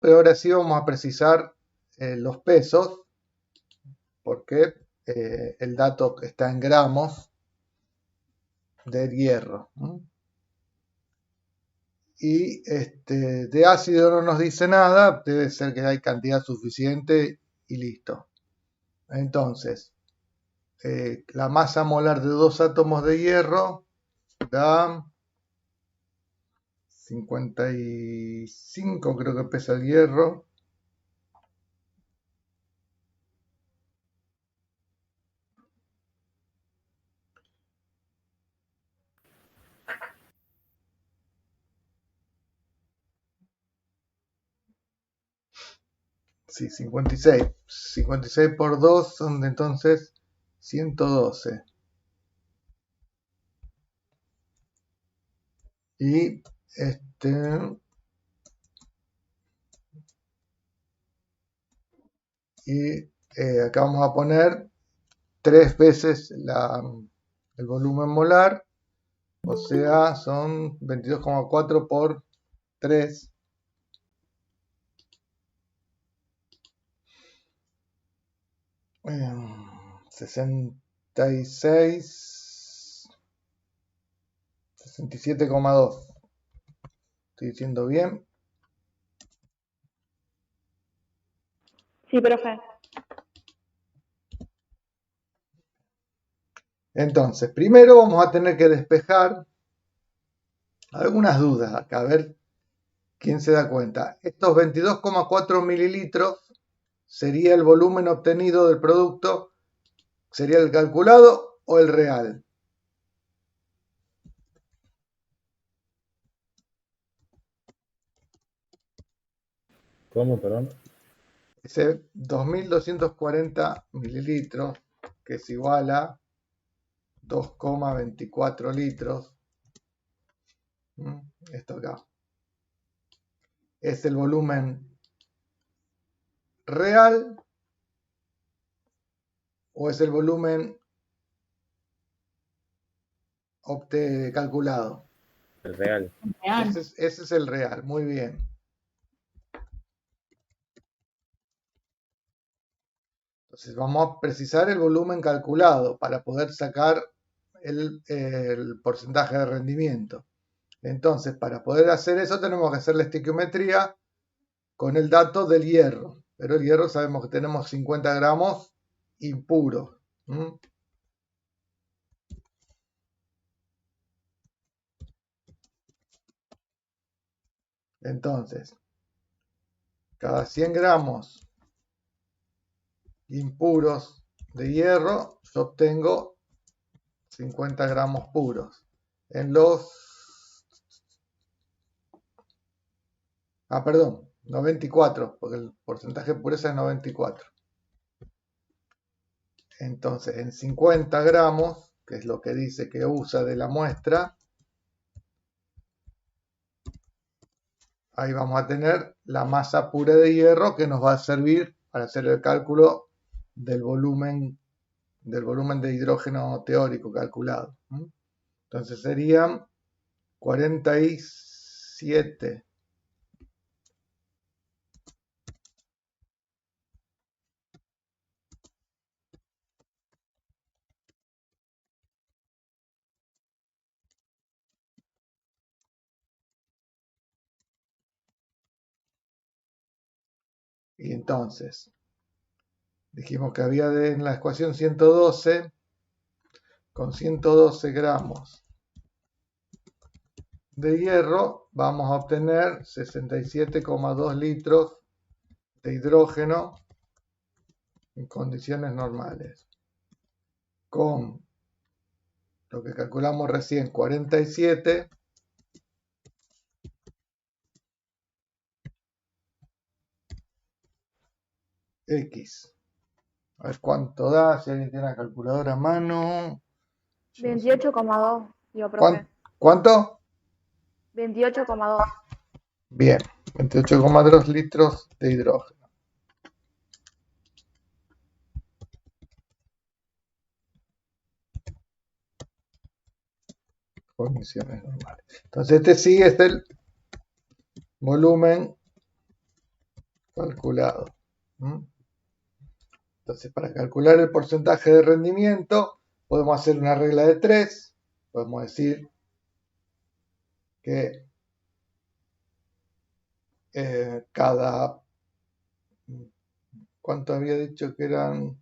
pero ahora sí vamos a precisar los pesos, porque el dato está en gramos del hierro. Y de ácido no nos dice nada, debe ser que hay cantidad suficiente y listo. Entonces, la masa molar de 2 átomos de hierro da 55, creo que pesa el hierro. Sí, 56. 56 por 2 son entonces 112. Y acá vamos a poner 3 veces el volumen molar, o sea, son 22,4 por 3. 66, 67,2. ¿Estoy diciendo bien? Sí, profe. Entonces, primero vamos a tener que despejar algunas dudas acá, a ver quién se da cuenta. Estos 22,4 mililitros sería el volumen obtenido del producto, sería el calculado o el real. ¿Cómo, perdón? Ese 2240 mililitros, que es igual a 2,24 litros. Esto acá es el volumen real o es el volumen calculado. El real. Ese es el real, muy bien. Entonces vamos a precisar el volumen calculado para poder sacar el porcentaje de rendimiento. Entonces, para poder hacer eso tenemos que hacer la estequiometría con el dato del hierro. Pero el hierro sabemos que tenemos 50 gramos impuros. Entonces, cada 100 gramos impuros de hierro, yo obtengo 50 gramos puros. En los... perdón, 94, porque el porcentaje de pureza es 94. Entonces, en 50 gramos, que es lo que dice que usa de la muestra, ahí vamos a tener la masa pura de hierro que nos va a servir para hacer el cálculo del volumen de hidrógeno teórico calculado. Entonces serían 47. Y entonces, dijimos que había en la ecuación 112, con 112 gramos de hierro, vamos a obtener 67,2 litros de hidrógeno en condiciones normales. Con lo que calculamos recién, 47, X. A ver cuánto da, si alguien tiene la calculadora a mano. 28,2, digo, profe. ¿Cuánto? 28,2. Bien, 28,2 litros de hidrógeno. Condiciones normales. Entonces este sí es el volumen calculado. Entonces, para calcular el porcentaje de rendimiento, podemos hacer una regla de 3. Podemos decir que cada... ¿Cuánto había dicho que eran?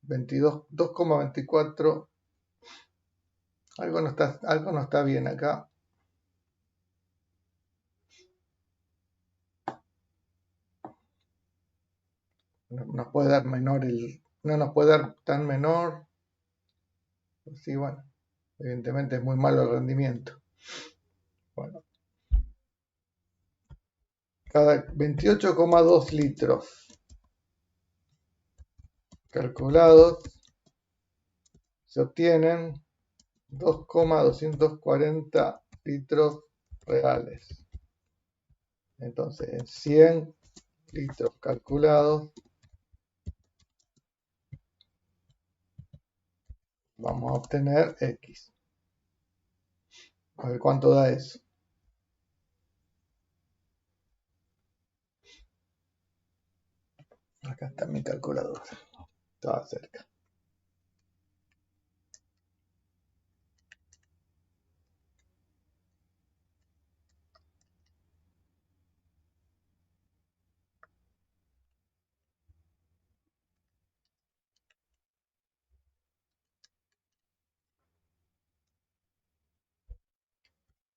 2,24. Algo no está bien acá. No nos puede dar menor no nos puede dar tan menor. Sí, bueno, evidentemente es muy malo el rendimiento. Bueno, cada 28,2 litros calculados se obtienen 2,240 litros reales. Entonces, en 100 litros calculados, vamos a obtener X. A ver cuánto da eso. Acá está mi calculadora. Estaba cerca.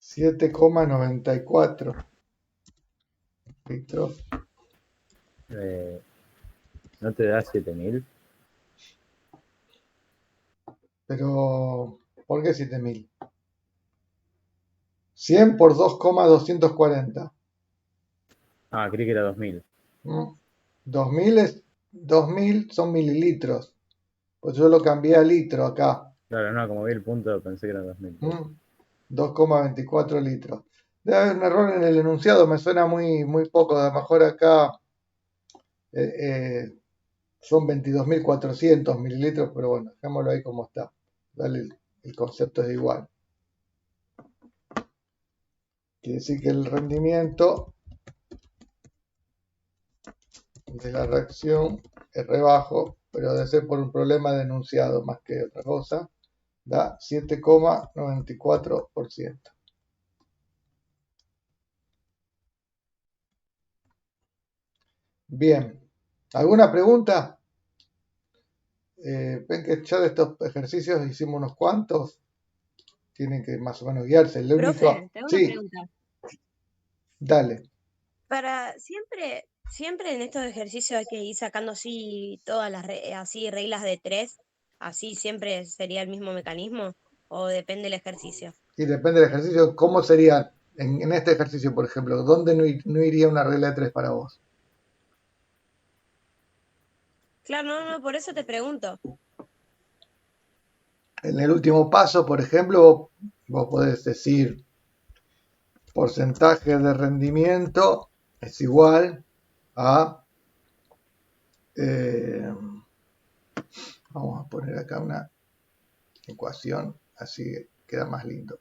$7,94 litros. ¿No te da 7000? Pero, ¿por qué 7000? 100 por 2,240. Ah, creí que era 2000. 2000 son mililitros. Pues yo lo cambié a litro acá. Claro, no, como vi el punto pensé que eran 2000. 2,24 litros. Debe haber un error en el enunciado, me suena muy, muy poco. A lo mejor acá son 22.400 mililitros, pero bueno, dejémoslo ahí como está. Dale, el concepto es igual. Quiere decir que el rendimiento de la reacción es re bajo, pero debe ser por un problema de enunciado más que otra cosa. Da 7,94%. Bien, ¿alguna pregunta? Ven que ya de estos ejercicios hicimos unos cuantos. Tienen que más o menos guiarse. El único... Profe, te hago una Sí, pregunta. dale. Para siempre en estos ejercicios hay que ir sacando así todas las así reglas de 3, así siempre sería el mismo mecanismo, o depende del ejercicio. Y depende del ejercicio. ¿Cómo sería en este ejercicio, por ejemplo? ¿Dónde no iría una regla de 3 para vos? Claro, no, por eso te pregunto. En el último paso, por ejemplo, vos podés decir porcentaje de rendimiento es igual a... vamos a poner acá una ecuación, así queda más lindo.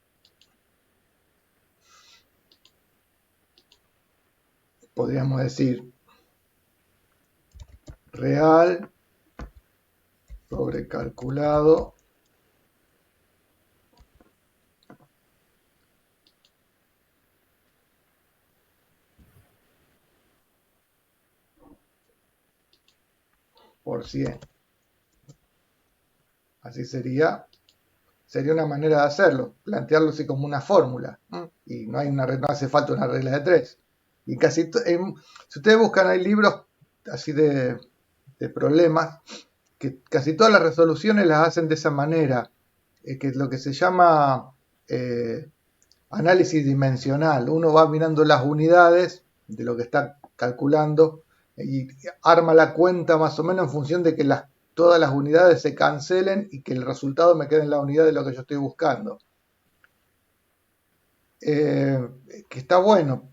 Podríamos decir real sobre calculado por 100. Así sería una manera de hacerlo, plantearlo así como una fórmula. Y no hace falta una regla de 3. Y casi, si ustedes buscan, hay libros así de problemas, que casi todas las resoluciones las hacen de esa manera, que es lo que se llama análisis dimensional. Uno va mirando las unidades de lo que está calculando y arma la cuenta más o menos en función de que todas las unidades se cancelen y que el resultado me quede en la unidad de lo que yo estoy buscando. Que está bueno.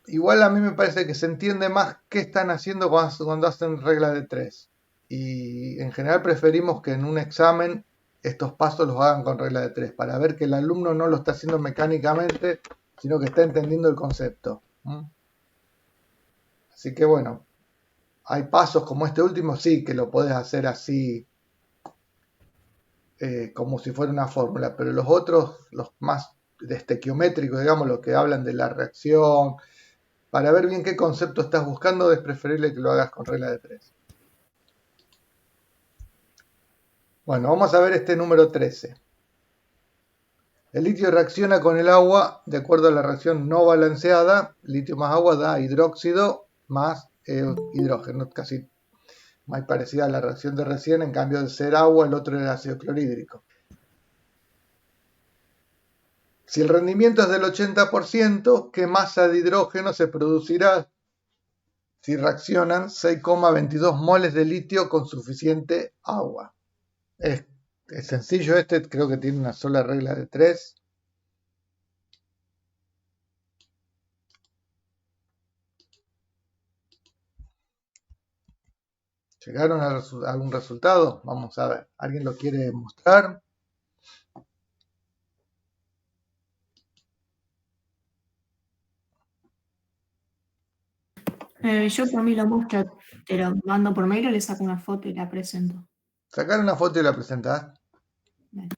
Igual a mí me parece que se entiende más qué están haciendo cuando hacen regla de 3. Y en general preferimos que en un examen estos pasos los hagan con regla de 3, para ver que el alumno no lo está haciendo mecánicamente, sino que está entendiendo el concepto. Así que bueno, hay pasos como este último, sí, que lo podés hacer así, como si fuera una fórmula, pero los otros, los más de estequiométricos, digamos, los que hablan de la reacción, para ver bien qué concepto estás buscando, es preferible que lo hagas con regla de 3. Bueno, vamos a ver este número 13. El litio reacciona con el agua de acuerdo a la reacción no balanceada. Litio más agua da hidróxido más hidrógeno, casi muy parecida a la reacción de recién, en cambio de ser agua, el otro era ácido clorhídrico. Si el rendimiento es del 80%, ¿qué masa de hidrógeno se producirá si reaccionan 6,22 moles de litio con suficiente agua? Es sencillo este, creo que tiene una sola regla de 3. ¿Llegaron a algún resultado? Vamos a ver. ¿Alguien lo quiere mostrar? Yo por mí lo muestro, te lo mando por mail o le saco una foto y la presento. Sacar una foto y la presentás. Bien.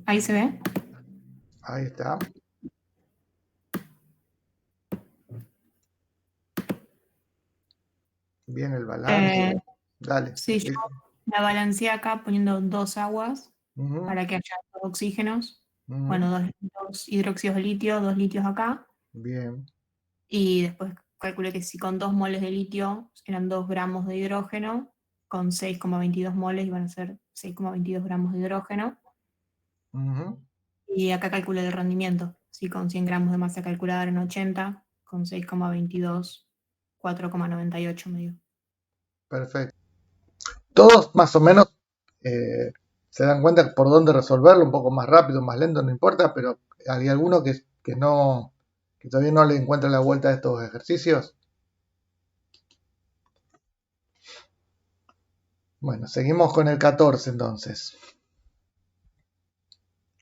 Ahí se ve. Ahí está. Bien el balance. Dale. Sí, yo la balanceé acá poniendo 2 aguas Ujú, para que haya 2 oxígenos. ujú. Bueno, 2 hidróxidos de litio, 2 litios acá. Bien. Y después calculé que si con 2 moles de litio eran 2 gramos de hidrógeno, con 6,22 moles iban a ser 6,22 gramos de hidrógeno. Ujú. Y acá calculé el rendimiento. Si con 100 gramos de masa calculada eran 80, con 6,22, 4,98 me dio. Perfecto. Todos más o menos se dan cuenta por dónde resolverlo, un poco más rápido, más lento, no importa, pero hay alguno que no, que todavía no le encuentra la vuelta a estos ejercicios. Bueno, seguimos con el 14 entonces.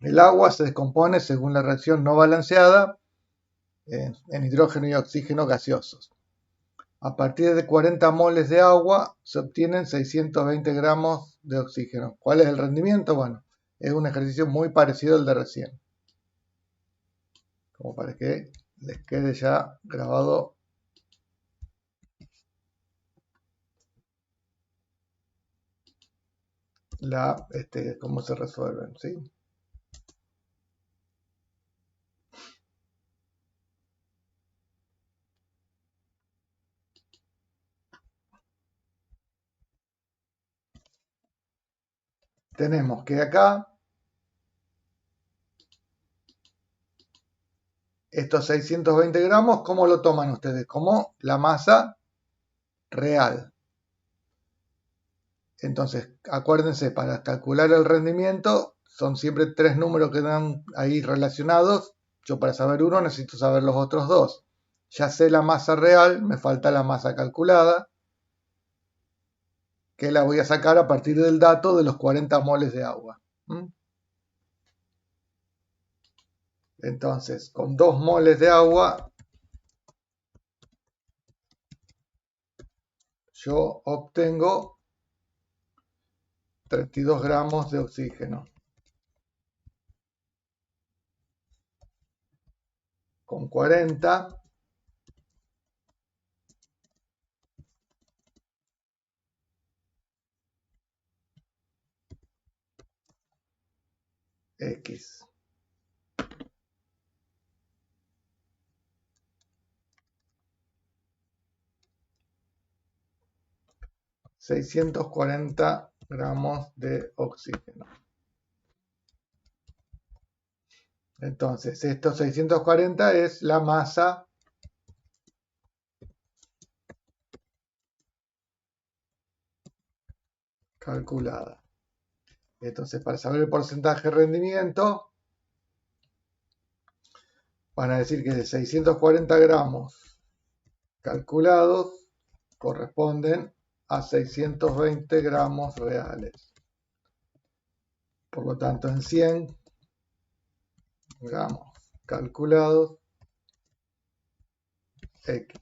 El agua se descompone según la reacción no balanceada en hidrógeno y oxígeno gaseosos. A partir de 40 moles de agua se obtienen 620 gramos de oxígeno. ¿Cuál es el rendimiento? Bueno, es un ejercicio muy parecido al de recién. Como para que les quede ya grabado cómo se resuelven, ¿sí? Tenemos que acá estos 620 gramos, ¿cómo lo toman ustedes? Como la masa real. Entonces, acuérdense, para calcular el rendimiento, son siempre 3 números que dan ahí relacionados. Yo para saber uno necesito saber los otros 2. Ya sé la masa real, me falta la masa calculada, que la voy a sacar a partir del dato de los 40 moles de agua. Entonces, con 2 moles de agua, yo obtengo 32 gramos de oxígeno. Con 40, X. ...640 gramos de oxígeno. Entonces, estos 640 es la masa calculada. Entonces, para saber el porcentaje de rendimiento, van a decir que de 640 gramos calculados corresponden a 620 gramos reales. Por lo tanto, en 100 gramos calculados, X.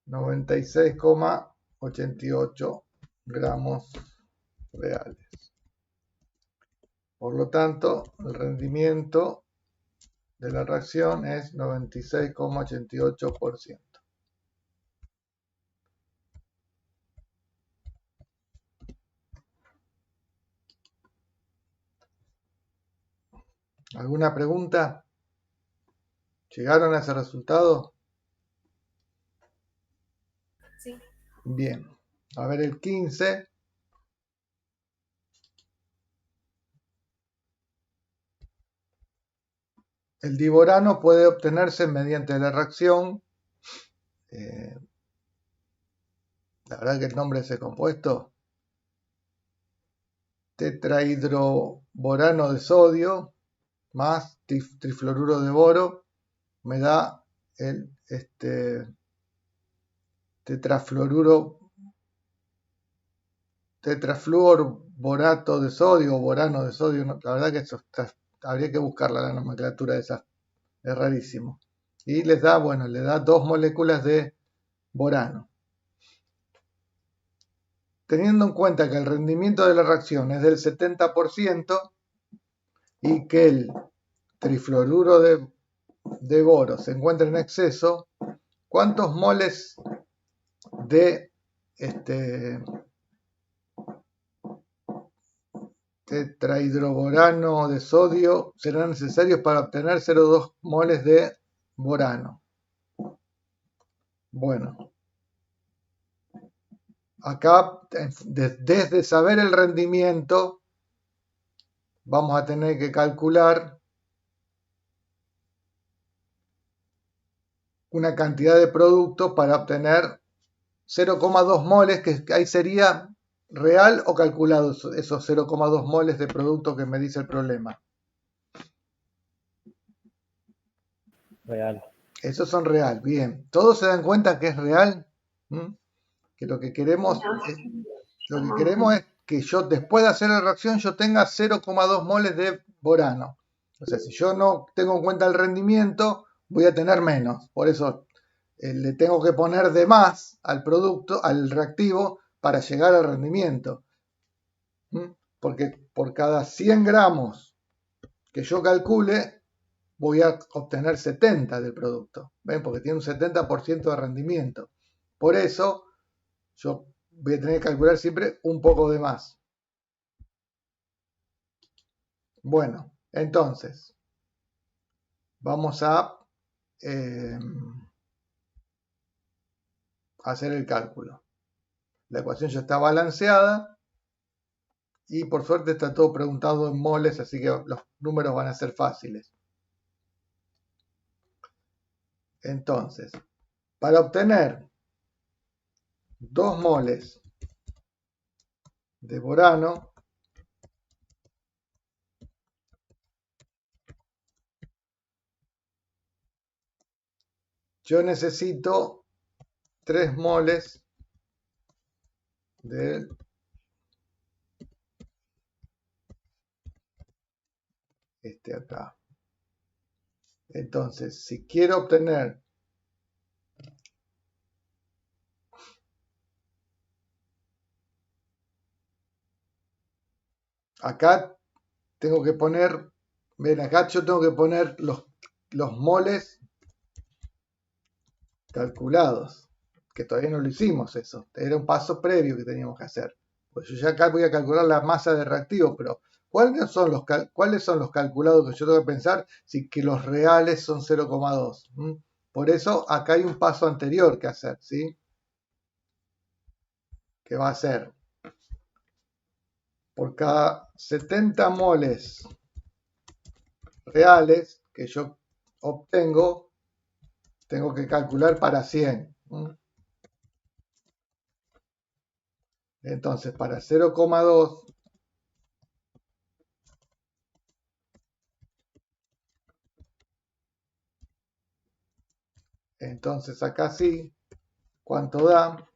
...96,88 gramos reales. Por lo tanto, el rendimiento de la reacción es 96,88%. ¿Alguna pregunta? ¿Llegaron a ese resultado? Sí. Bien. A ver el 15. El diborano puede obtenerse mediante la reacción. La verdad que el nombre de ese compuesto, tetrahidroborano de sodio más trifluoruro de boro, me da el tetrafluorborato de sodio o borano de sodio. La verdad que eso habría que buscarla, la nomenclatura de esa, es rarísimo. Y les da, bueno, le da 2 moléculas de borano. Teniendo en cuenta que el rendimiento de la reacción es del 70% y que el trifluoruro de boro se encuentra en exceso, ¿cuántos moles de tetrahidroborano de sodio serán necesarios para obtener 0,2 moles de borano? Bueno, acá desde saber el rendimiento vamos a tener que calcular una cantidad de producto para obtener 0,2 moles, que ahí sería real o calculado esos 0,2 moles de producto que me dice el problema. Real. Esos son real, bien. ¿Todos se dan cuenta que es real? Que lo que queremos es que yo después de hacer la reacción yo tenga 0,2 moles de borano. O sea, si yo no tengo en cuenta el rendimiento, voy a tener menos. Por eso le tengo que poner de más al producto, al reactivo, para llegar al rendimiento. Porque por cada 100 gramos que yo calcule, voy a obtener 70 del producto. ¿Ven? Porque tiene un 70% de rendimiento. Por eso yo voy a tener que calcular siempre un poco de más. Bueno, entonces, vamos a hacer el cálculo. La ecuación ya está balanceada y por suerte está todo preguntado en moles, así que los números van a ser fáciles. Entonces, para obtener 2 moles de borano, yo necesito 3 moles de acá. Entonces, si quiero obtener acá tengo que poner, ven, acá yo tengo que poner los moles calculados, que todavía no lo hicimos eso, era un paso previo que teníamos que hacer. Pues yo ya acá voy a calcular la masa de reactivo, pero ¿cuáles son los calculados que yo tengo que pensar si que los reales son 0,2? Por eso acá hay un paso anterior que hacer, ¿sí? Que va a ser por cada 70 moles reales que yo obtengo, tengo que calcular para 100. Entonces, para 0,2, entonces acá sí, ¿cuánto da?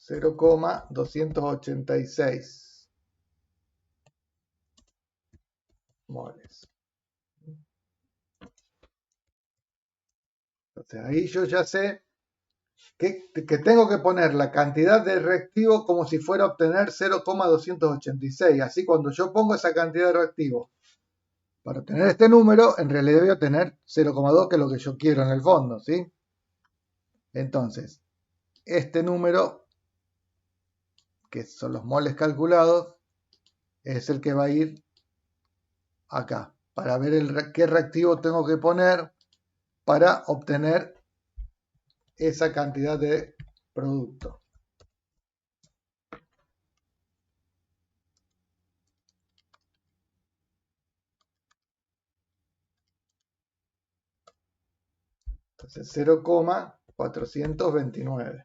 $0,286 moles. Entonces ahí yo ya sé que tengo que poner la cantidad de reactivo como si fuera a obtener 0,286. Así cuando yo pongo esa cantidad de reactivo para obtener este número, en realidad voy a obtener 0,2, que es lo que yo quiero en el fondo, ¿sí? Entonces, este número, que son los moles calculados, es el que va a ir acá, para ver qué reactivo tengo que poner para obtener esa cantidad de producto. Entonces 0,429.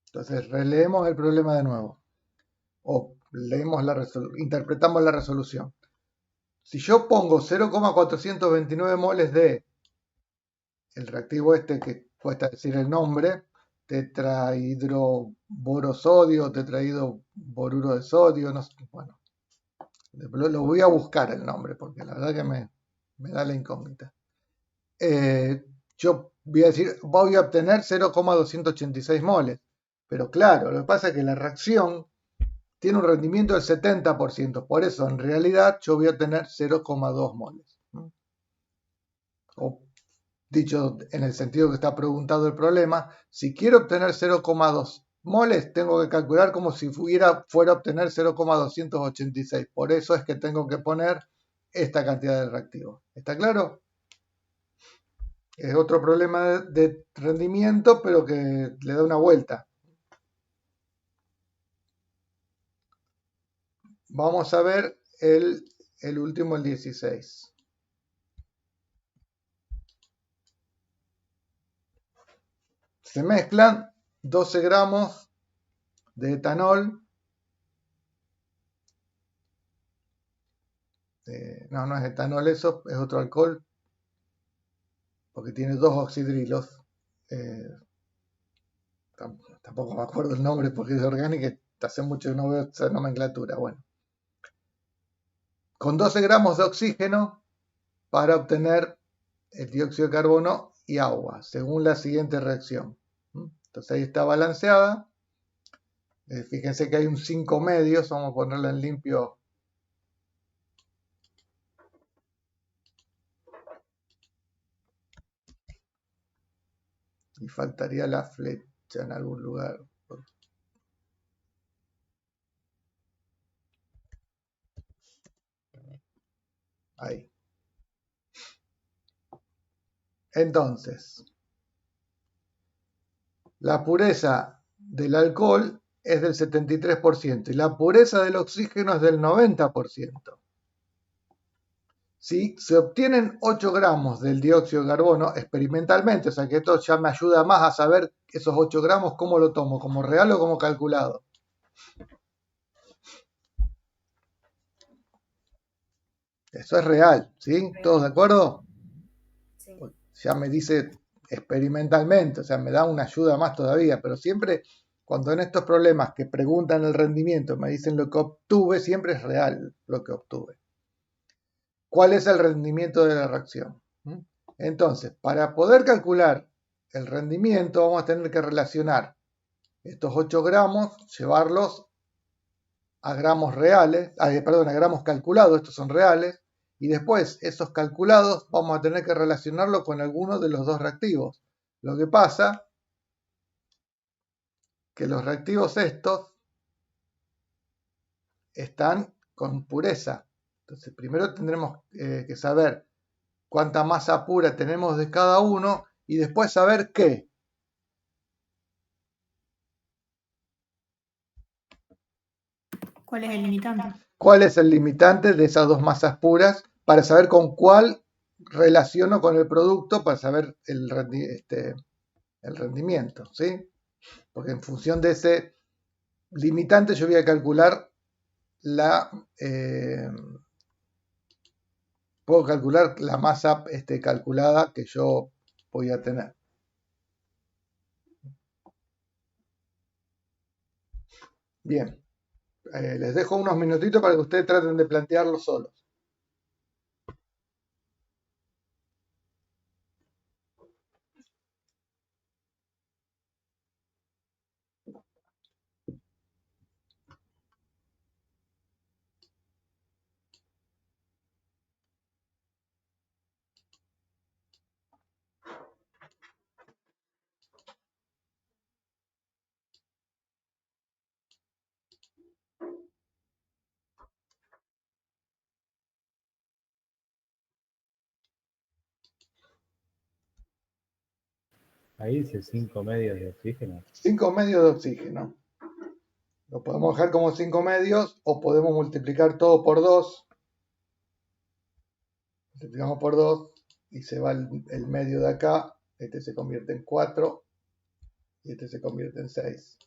Entonces releemos el problema de nuevo. O leemos interpretamos la resolución. Si yo pongo 0,429 moles de el reactivo este que cuesta decir el nombre, tetrahidroborosodio, tetrahidroboruro de sodio, no sé, bueno, lo voy a buscar el nombre porque la verdad que me da la incógnita. Yo voy a obtener 0,286 moles, pero claro, lo que pasa es que la reacción tiene un rendimiento del 70%, por eso en realidad yo voy a obtener 0,2 moles. O dicho en el sentido que está preguntado el problema, si quiero obtener 0,2 moles, tengo que calcular como si fuera a obtener 0,286. Por eso es que tengo que poner esta cantidad de reactivo. ¿Está claro? Es otro problema de rendimiento, pero que le da una vuelta. Vamos a ver el último, el 16. Se mezclan 12 gramos de etanol. No es etanol eso, es otro alcohol, porque tiene 2 oxidrilos. Tampoco me acuerdo el nombre porque es orgánica, hace mucho que no veo esa nomenclatura. Bueno, con 12 gramos de oxígeno para obtener el dióxido de carbono y agua, según la siguiente reacción. Entonces ahí está balanceada. Fíjense que hay un 5 medios, vamos a ponerla en limpio. Y faltaría la flecha en algún lugar. Ahí. Entonces, la pureza del alcohol es del 73% y la pureza del oxígeno es del 90%. Si se obtienen 8 gramos del dióxido de carbono experimentalmente, o sea que esto ya me ayuda más a saber esos 8 gramos cómo lo tomo, como real o como calculado. Eso es real, ¿sí? ¿Todos de acuerdo? Sí. Ya me dice experimentalmente, o sea, me da una ayuda más todavía, pero siempre cuando en estos problemas que preguntan el rendimiento me dicen lo que obtuve, siempre es real lo que obtuve. ¿Cuál es el rendimiento de la reacción? Entonces, para poder calcular el rendimiento vamos a tener que relacionar estos 8 gramos, llevarlos a gramos reales, a gramos calculados, estos son reales, y después esos calculados vamos a tener que relacionarlo con alguno de los dos reactivos. Lo que pasa que los reactivos estos están con pureza. Entonces primero tendremos que saber cuánta masa pura tenemos de cada uno y después saber qué. ¿Cuál es el limitante? ¿Cuál es el limitante de esas dos masas puras para saber con cuál relaciono con el producto para saber el rendimiento, ¿sí? Porque en función de ese limitante yo voy a calcular puedo calcular la masa calculada que yo voy a tener. Bien, les dejo unos minutitos para que ustedes traten de plantearlo solos. Ahí dice 5 medios de oxígeno. 5 medios de oxígeno. Lo podemos dejar como 5 medios o podemos multiplicar todo por 2. Multiplicamos por 2 y se va el medio de acá. Este se convierte en 4 y este se convierte en 6.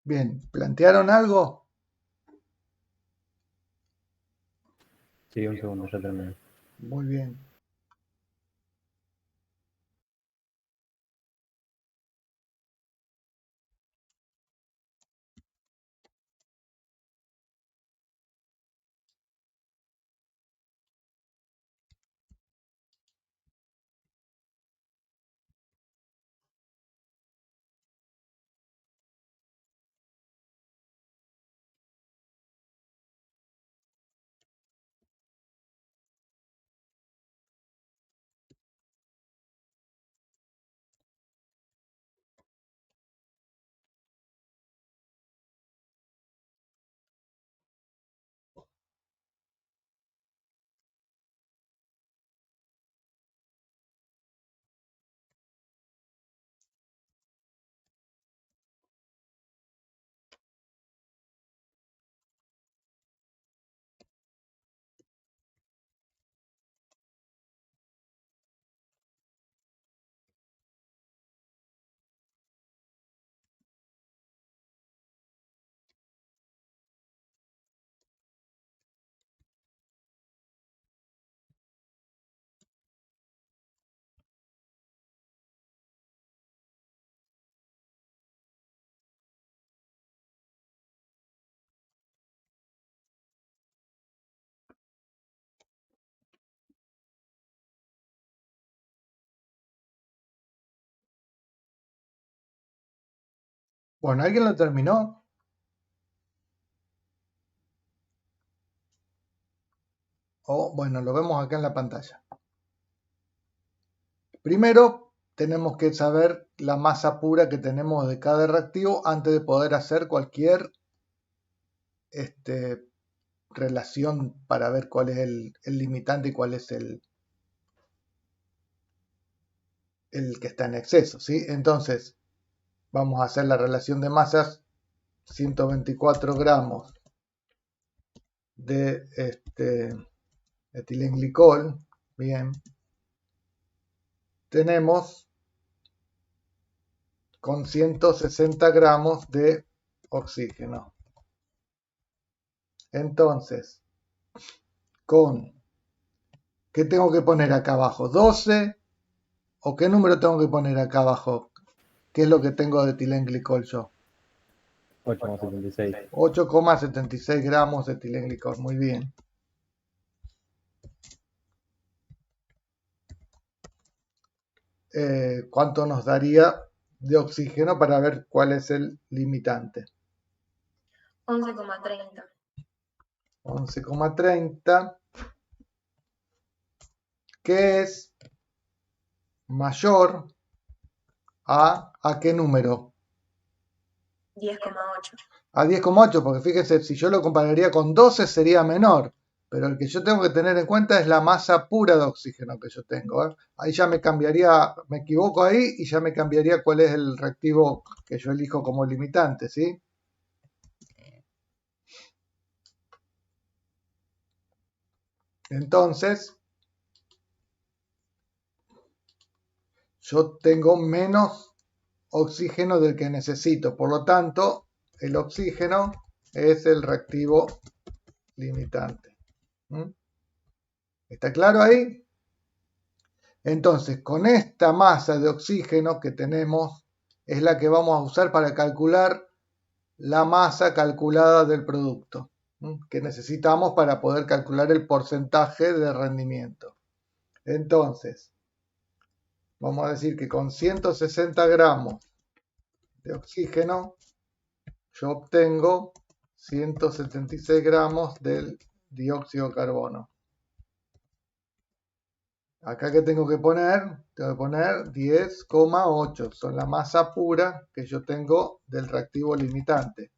Bien, ¿plantearon algo? Sí, un segundo, ya terminé. Muy bien. Bueno, ¿alguien lo terminó? Bueno, lo vemos acá en la pantalla. Primero, tenemos que saber la masa pura que tenemos de cada reactivo antes de poder hacer cualquier relación para ver cuál es el limitante y cuál es el que está en exceso, ¿sí? Entonces, vamos a hacer la relación de masas. 124 gramos de etilenglicol, bien, tenemos con 160 gramos de oxígeno. Entonces, ¿qué tengo que poner acá abajo? ¿12? ¿O qué número tengo que poner acá abajo? ¿Qué es lo que tengo de etilenglicol yo? 8,76. 8,76 gramos de etilenglicol, muy bien. ¿Cuánto nos daría de oxígeno para ver cuál es el limitante? 11,30. 11,30, que es mayor ¿a qué número? 10,8. A 10,8, porque fíjense, si yo lo compararía con 12 sería menor, pero el que yo tengo que tener en cuenta es la masa pura de oxígeno que yo tengo, ¿eh? Ahí ya me cambiaría, me equivoco ahí y ya me cambiaría cuál es el reactivo que yo elijo como limitante, ¿sí? Entonces, yo tengo menos oxígeno del que necesito, por lo tanto, el oxígeno es el reactivo limitante. ¿Mm? ¿Está claro ahí? Entonces, con esta masa de oxígeno que tenemos, es la que vamos a usar para calcular la masa calculada del producto, que necesitamos para poder calcular el porcentaje de rendimiento. Entonces, vamos a decir que con 160 gramos de oxígeno, yo obtengo 176 gramos del dióxido de carbono. Acá que tengo que poner 10,8, son la masa pura que yo tengo del reactivo limitante.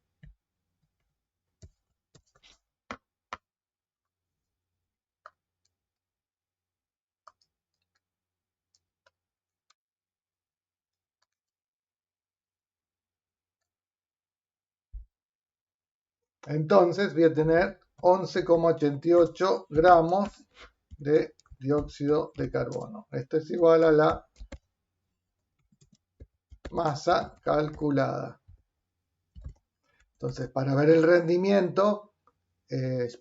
Entonces voy a tener 11,88 gramos de dióxido de carbono. Esto es igual a la masa calculada. Entonces, para ver el rendimiento,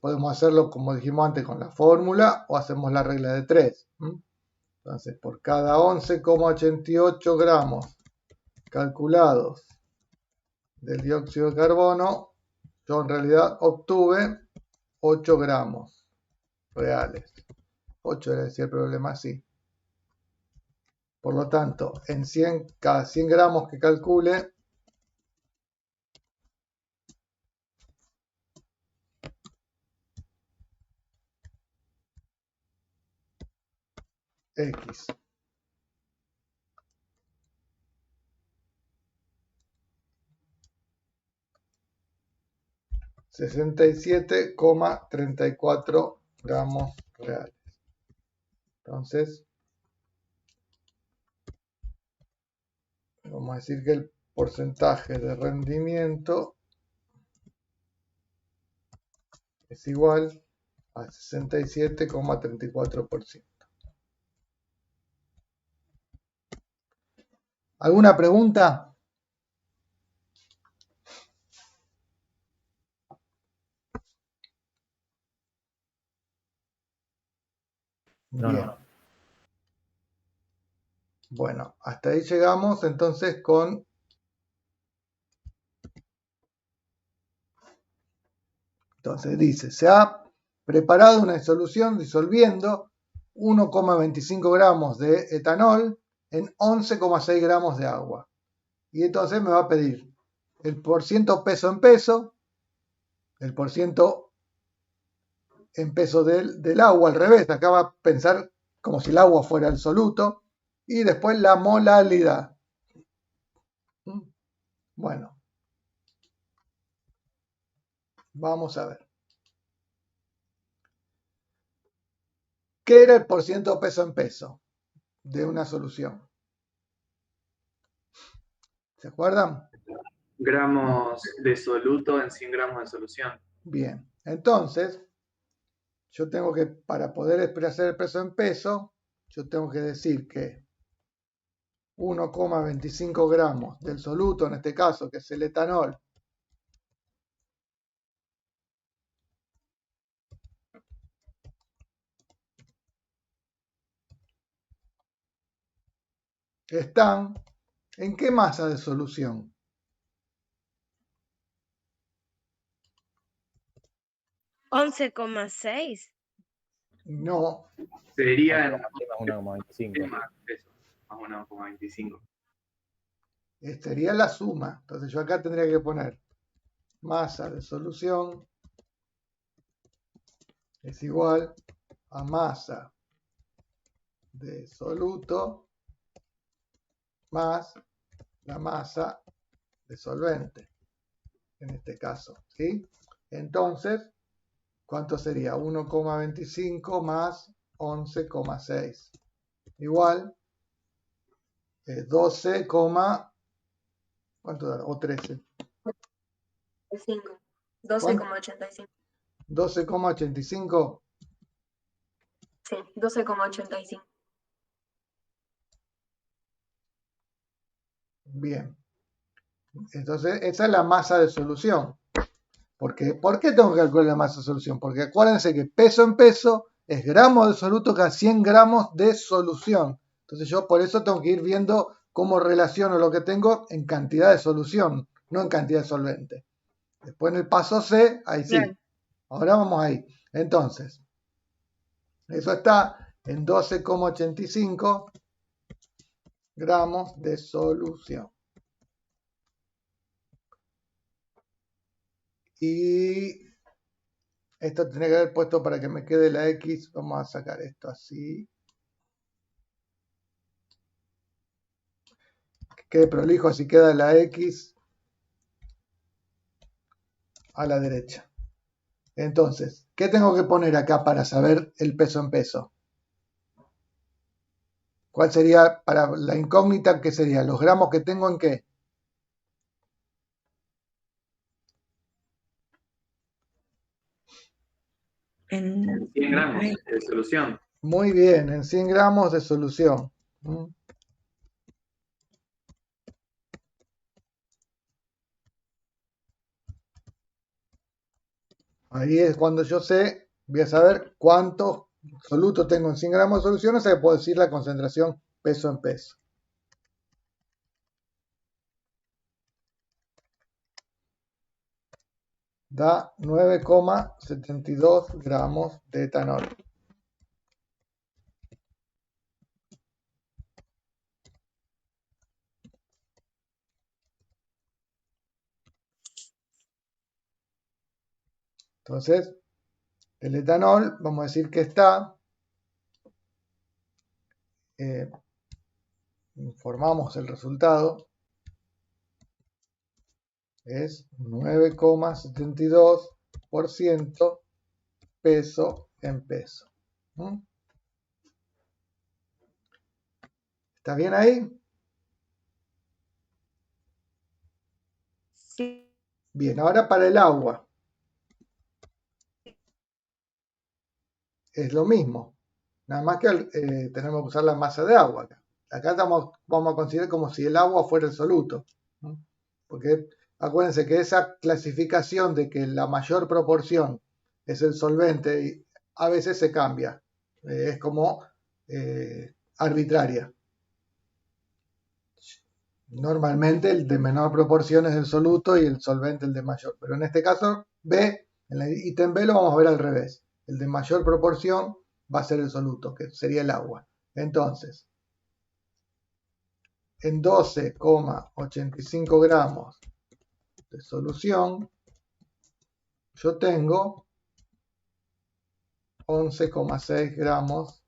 podemos hacerlo como dijimos antes con la fórmula o hacemos la regla de 3. Entonces, por cada 11,88 gramos calculados del dióxido de carbono, yo en realidad obtuve 8 gramos reales. 8 era decir el problema así. Por lo tanto, en cada 100 gramos que calcule, X. $67,34 gramos reales. Entonces, vamos a decir que el porcentaje de rendimiento es igual a 67,34%. ¿Alguna pregunta? No, Bien. no. Bueno, hasta ahí llegamos entonces con entonces dice, se ha preparado una solución disolviendo 1,25 gramos de etanol en 11,6 gramos de agua. Y entonces me va a pedir el porciento peso en peso, el porciento en peso del agua, al revés, acá va a pensar como si el agua fuera el soluto, y después la molaridad. Bueno, vamos a ver. ¿Qué era el porciento peso en peso de una solución? ¿Se acuerdan? Gramos de soluto en 100 gramos de solución. Bien, entonces, yo tengo que, para poder expresar el peso en peso, yo tengo que decir que 1,25 gramos del soluto, en este caso, que es el etanol, están ¿en qué masa de solución? ¿11,6? No, Sería en Más 1,25. más peso, más 1,25. sería la suma. Entonces yo acá tendría que poner masa de solución es igual a masa de soluto más la masa de solvente, en este caso, ¿sí? Entonces, ¿cuánto sería? 1,25 más 11,6 igual 12, ¿cuánto da? O 13. 12,85. 12,85. Sí, 12,85. Bien. Entonces, esa es la masa de solución. ¿Por qué tengo que calcular la masa de solución? Porque acuérdense que peso en peso es gramos de soluto cada 100 gramos de solución. Entonces yo por eso tengo que ir viendo cómo relaciono lo que tengo en cantidad de solución, no en cantidad de solvente. Después en el paso C, ahí sí. Claro. Ahora vamos ahí. Entonces, eso está en 12,85 gramos de solución. Y esto tiene que haber puesto para que me quede la X. Vamos a sacar esto así. Que quede prolijo, así queda la X a la derecha. Entonces, ¿qué tengo que poner acá para saber el peso en peso? ¿Cuál sería para la incógnita? ¿Qué sería? ¿Los gramos que tengo en qué? En 100 gramos de solución. Muy bien, en 100 gramos de solución. Ahí es cuando yo sé, voy a saber cuánto soluto tengo en 100 gramos de solución, o sea, puedo decir la concentración peso en peso. Da 9,72 gramos de etanol. Entonces, el etanol, vamos a decir que está, informamos el resultado, es 9,72% peso en peso. ¿Mm? ¿Está bien ahí? Sí. Bien, ahora para el agua. Es lo mismo. Nada más que tenemos que usar la masa de agua acá. Acá vamos a considerar como si el agua fuera el soluto. ¿No? Porque acuérdense que esa clasificación de que la mayor proporción es el solvente, a veces se cambia. Es como arbitraria. Normalmente el de menor proporción es el soluto y el solvente el de mayor. Pero en este caso, B, en el ítem B lo vamos a ver al revés. El de mayor proporción va a ser el soluto, que sería el agua. Entonces, en 12,85 gramos de solución, yo tengo 11,6 gramos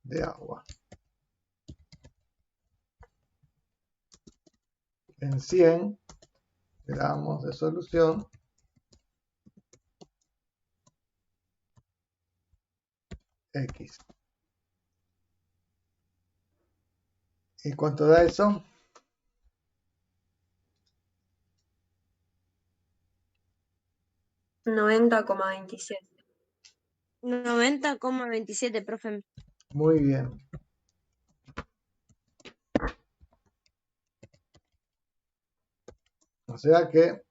de agua. En 100 gramos de solución, X. ¿Y cuánto da eso? 90,27. 90,27, profe. Muy bien. O sea que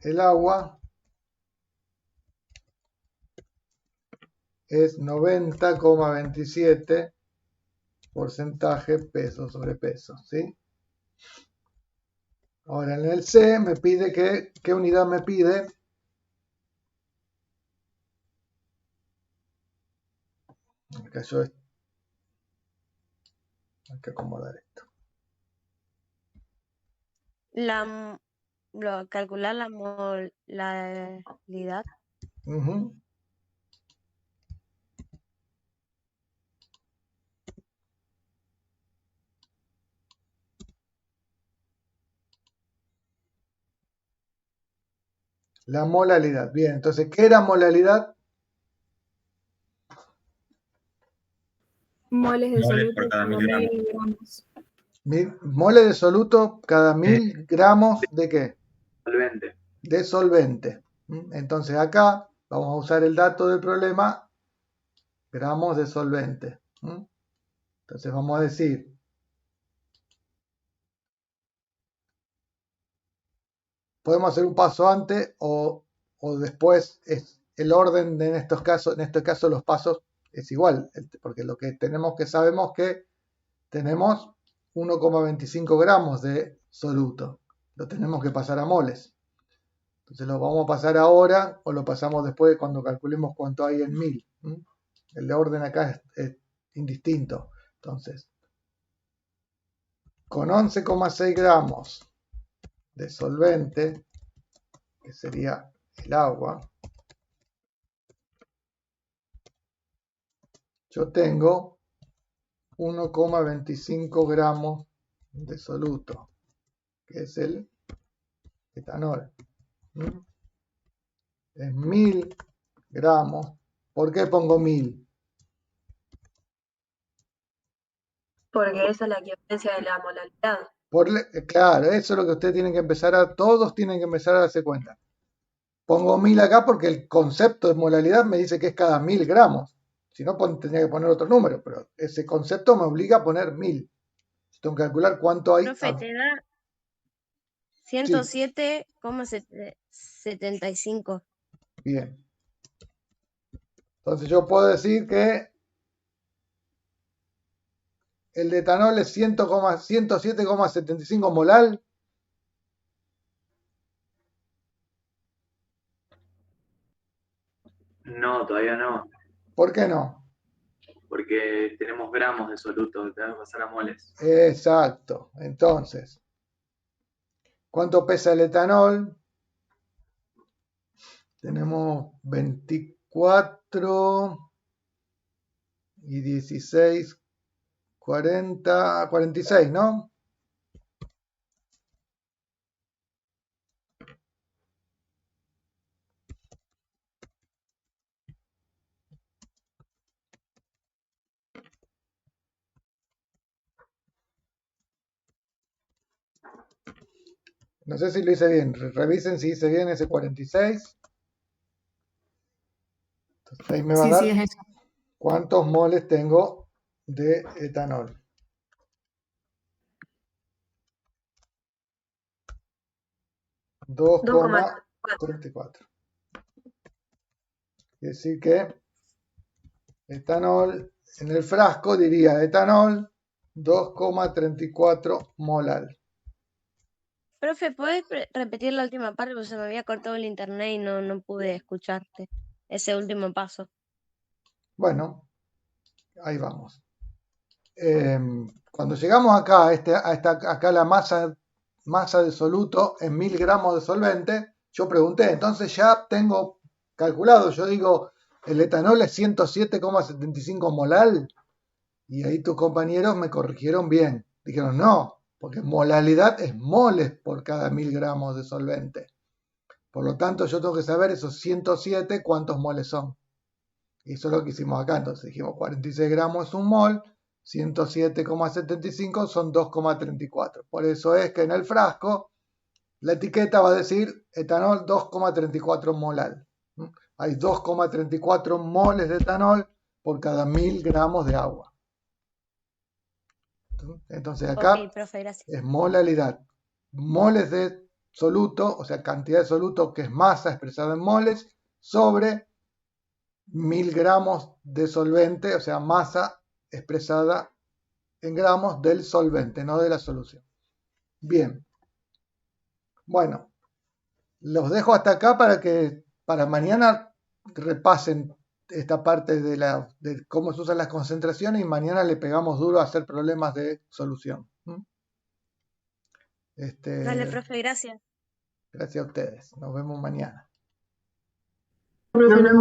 el agua es 90,27 porcentaje peso sobre peso, ¿sí? Ahora en el C me pide ¿qué unidad me pide? Acá hay que acomodar esto. Calcular la molaridad. Ujú. La molaridad. Bien, entonces, ¿qué era molaridad? Moles de Moles soluto por cada cada 1000 gramos. 1000 gramos. Mole de soluto cada 1000 gramos de ¿qué? Solvente. De solvente. Entonces acá vamos a usar el dato del problema, gramos de solvente. Entonces vamos a decir, podemos hacer un paso antes o después, es el orden en estos casos, en este caso los pasos es igual, porque lo que tenemos que sabemos que tenemos 1,25 gramos de soluto, lo tenemos que pasar a moles. Entonces lo vamos a pasar ahora o lo pasamos después cuando calculemos cuánto hay en 1000. El orden acá es indistinto. Entonces, con 11,6 gramos de solvente, que sería el agua, yo tengo 1,25 gramos de soluto, que es el etanol. Es 1000 gramos. ¿Por qué pongo 1000? Porque esa es la equivalencia de la molaridad. Claro, eso es lo que ustedes tienen que todos tienen que empezar a darse cuenta. Pongo 1000 acá porque el concepto de molaridad me dice que es cada 1000 gramos. Si no, tendría que poner otro número, pero ese concepto me obliga a poner 1000. Tengo que calcular cuánto hay. Profe, te da 107,75. Bien. Entonces yo puedo decir que el de etanol es 107,75 molal. No, todavía no, ¿Por qué no? porque tenemos gramos de soluto, tenemos que pasar a moles. Exacto. Entonces, ¿cuánto pesa el etanol? Tenemos 24 y 16, 40, 46, ¿no? No sé si lo hice bien. Revisen si hice bien ese 46. Entonces ahí me va a Sí, dar sí, es eso. cuántos moles tengo de etanol. 2,34. Quiere decir que etanol en el frasco diría etanol 2,34 molal. Profe, ¿puedes repetir la última parte? Porque se me había cortado el internet y no pude escucharte ese último paso. Bueno, ahí vamos. Cuando llegamos acá, acá la masa de soluto en 1000 gramos de solvente, yo pregunté, entonces ya tengo calculado, yo digo, el etanol es 107,75 molal, y ahí tus compañeros me corrigieron bien. Dijeron, no, porque molalidad es moles por cada 1000 gramos de solvente. Por lo tanto, yo tengo que saber esos 107 cuántos moles son. Y eso es lo que hicimos acá. Entonces dijimos 46 gramos es un mol, 107,75 son 2,34. Por eso es que en el frasco la etiqueta va a decir etanol 2,34 molal. Hay 2,34 moles de etanol por cada 1000 gramos de agua. Entonces acá Ok, profe, gracias. es molalidad. Moles de soluto, o sea, cantidad de soluto que es masa expresada en moles, sobre 1000 gramos de solvente, o sea, masa expresada en gramos del solvente, no de la solución. Bien. Bueno, los dejo hasta acá para que para mañana repasen esta parte de cómo se usan las concentraciones y mañana le pegamos duro a hacer problemas de solución. Dale, profe, gracias. Gracias a ustedes. Nos vemos mañana. Profe, nos vemos.